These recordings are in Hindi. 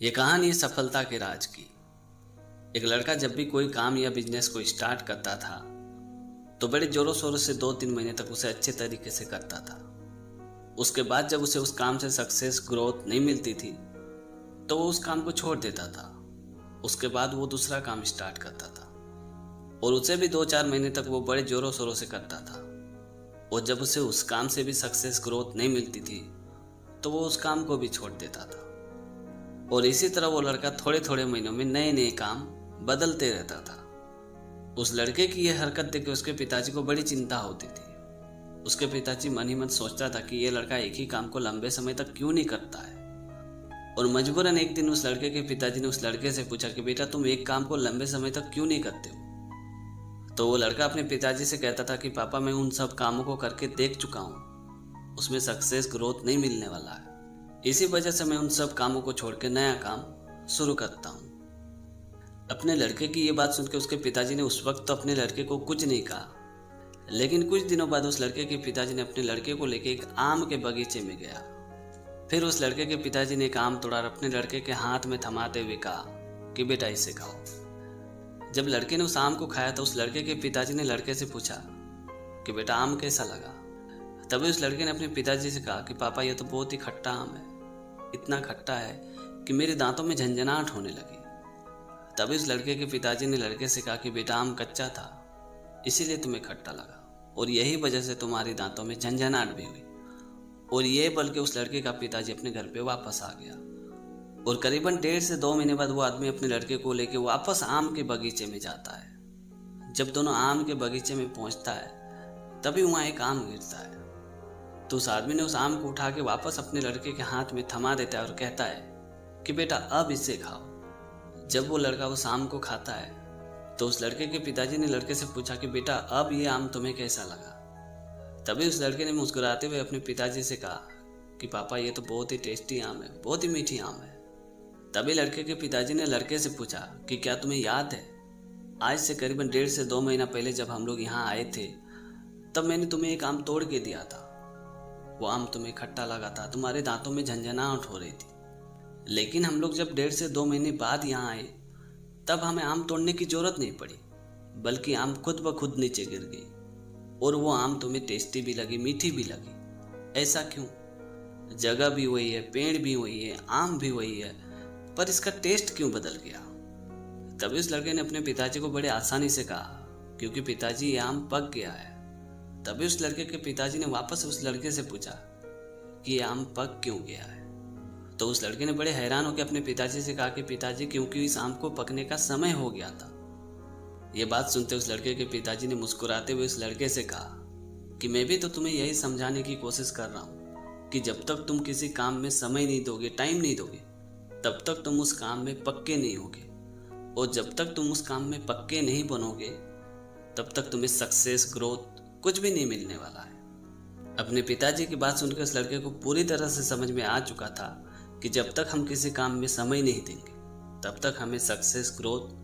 ये कहानी है सफलता के राज की। एक लड़का जब भी कोई काम या बिजनेस को स्टार्ट करता था तो बड़े जोरों शोरों से 2-3 महीने तक उसे अच्छे तरीके से करता था। उसके बाद जब उसे उस काम से सक्सेस ग्रोथ नहीं मिलती थी तो वो उस काम को छोड़ देता था। उसके बाद वो दूसरा काम स्टार्ट करता था और उसे भी 2-4 महीने तक वो बड़े जोरों शोरों से करता था। और जब उसे उस काम से भी सक्सेस ग्रोथ नहीं मिलती थी तो वो उस काम को भी छोड़ देता था। और इसी तरह वो लड़का थोड़े थोड़े महीनों में नए नए काम बदलते रहता था। उस लड़के की यह हरकत देख के उसके पिताजी को बड़ी चिंता होती थी। उसके पिताजी मन ही मन सोचता था कि यह लड़का एक ही काम को लंबे समय तक क्यों नहीं करता है। और मजबूरन एक दिन उस लड़के के पिताजी ने उस लड़के से पूछा कि बेटा तुम एक काम को लंबे समय तक क्यों नहीं करते हो। तो वो लड़का अपने पिताजी से कहता था कि पापा मैं उन सब कामों को करके देख चुका हूँ, उसमें सक्सेस ग्रोथ नहीं मिलने वाला है। इसी वजह से मैं उन सब कामों को छोड़ के नया काम शुरू करता हूँ। अपने लड़के की ये बात सुनकर उसके पिताजी ने उस वक्त तो अपने लड़के को कुछ नहीं कहा, लेकिन कुछ दिनों बाद उस लड़के के पिताजी ने अपने लड़के को लेकर एक आम के बगीचे में गया। फिर उस लड़के के पिताजी ने एक आम तोड़ा और अपने लड़के के हाथ में थमाते हुए कहा कि बेटा इसे खाओ। जब लड़के ने उस आम को खाया तो उस लड़के के पिताजी ने लड़के से पूछा कि बेटा आम कैसा लगा। तभी उस लड़के ने अपने पिताजी से कहा कि पापा ये तो बहुत ही खट्टा आम है, इतना खट्टा है कि मेरे दांतों में झंझनाहट होने लगी। तभी उस लड़के के पिताजी ने लड़के से कहा कि बेटा आम कच्चा था इसीलिए तुम्हें खट्टा लगा और यही वजह से तुम्हारी दांतों में झंझनाहट भी हुई। और ये बोल के उस लड़के का पिताजी अपने घर पे वापस आ गया। और करीबन 1.5 से 2 महीने बाद वो आदमी अपने लड़के को लेके वापस आम के बगीचे में जाता है। जब दोनों आम के बगीचे में पहुंचता है तभी वहाँ एक आम गिरता है। तो उस आदमी ने उस आम को उठा के वापस अपने लड़के के हाथ में थमा देता है और कहता है कि बेटा अब इसे खाओ। जब वो लड़का उस आम को खाता है तो उस लड़के के पिताजी ने लड़के से पूछा कि बेटा अब ये आम तुम्हें कैसा लगा। तभी उस लड़के ने मुस्कुराते हुए अपने पिताजी से कहा कि पापा ये तो बहुत ही टेस्टी आम है, बहुत ही मीठी आम है। तभी लड़के के पिताजी ने लड़के से पूछा कि क्या तुम्हें याद है आज से करीबन 1.5 से 2 महीना पहले जब हम लोग यहाँ आए थे तब मैंने तुम्हें एक आम तोड़ के दिया था। वो आम तुम्हें खट्टा लगा था, तुम्हारे दांतों में झंझनाहट हो रही थी। लेकिन हम लोग जब 1.5 से 2 महीने बाद यहाँ आए तब हमें आम तोड़ने की जरूरत नहीं पड़ी, बल्कि आम खुद ब खुद नीचे गिर गई और वो आम तुम्हें टेस्टी भी लगी, मीठी भी लगी। ऐसा क्यों? जगह भी वही है, पेड़ भी वही है, आम भी वही है, पर इसका टेस्ट क्यों बदल गया। तभी उस लड़के ने अपने पिताजी को बड़े आसानी से कहा क्योंकि पिताजी ये आम पक गया है। तभी उस लड़के के पिताजी ने वापस उस लड़के से पूछा कि ये आम पक क्यों गया है। तो उस लड़के ने बड़े हैरान होकर अपने पिताजी से कहा कि पिताजी क्योंकि इस आम को पकने का समय हो गया था। ये बात सुनते उस लड़के के पिताजी ने मुस्कुराते हुए उस लड़के से कहा कि मैं भी तो तुम्हें यही समझाने की कोशिश कर रहा हूँ कि जब तक तुम किसी काम में समय नहीं दोगे, टाइम नहीं दोगे, तब तक तुम उस काम में पक्के नहीं होगे। और जब तक तुम उस काम में पक्के नहीं बनोगे तब तक तुम्हें सक्सेस ग्रोथ कुछ भी नहीं मिलने वाला है। अपने पिताजी की बात सुनकर उस लड़के को पूरी तरह से समझ में आ चुका था कि जब तक हम किसी काम में समय नहीं देंगे तब तक हमें सक्सेस ग्रोथ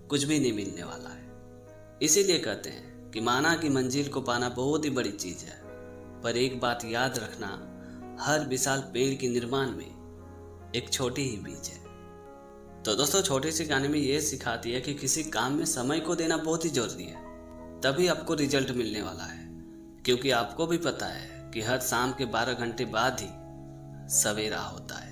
कुछ भी नहीं मिलने वाला है। इसीलिए कहते हैं कि माना कि मंजिल को पाना बहुत ही बड़ी चीज है, पर एक बात याद रखना, हर विशाल पेड़ के निर्माण में एक छोटी ही बीज है। तो दोस्तों छोटी सी कहानी में ये सिखाती है कि किसी काम में समय को देना बहुत ही जरूरी है, तभी आपको रिजल्ट मिलने वाला है। क्योंकि आपको भी पता है कि हर शाम के 12 घंटे बाद ही सवेरा होता है।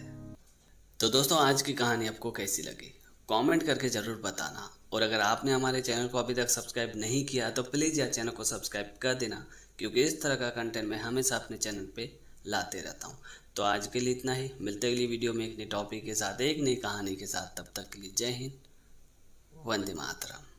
तो दोस्तों आज की कहानी आपको कैसी लगी कमेंट करके ज़रूर बताना। और अगर आपने हमारे चैनल को अभी तक सब्सक्राइब नहीं किया तो प्लीज़ यार चैनल को सब्सक्राइब कर देना, क्योंकि इस तरह का कंटेंट मैं हमेशा अपने चैनल पे लाते रहता हूँ। तो आज के लिए इतना ही, मिलते अगली वीडियो में एक नई टॉपिक के साथ, एक नई कहानी के साथ। तब तक के लिए जय हिंद, वंदे मातरम।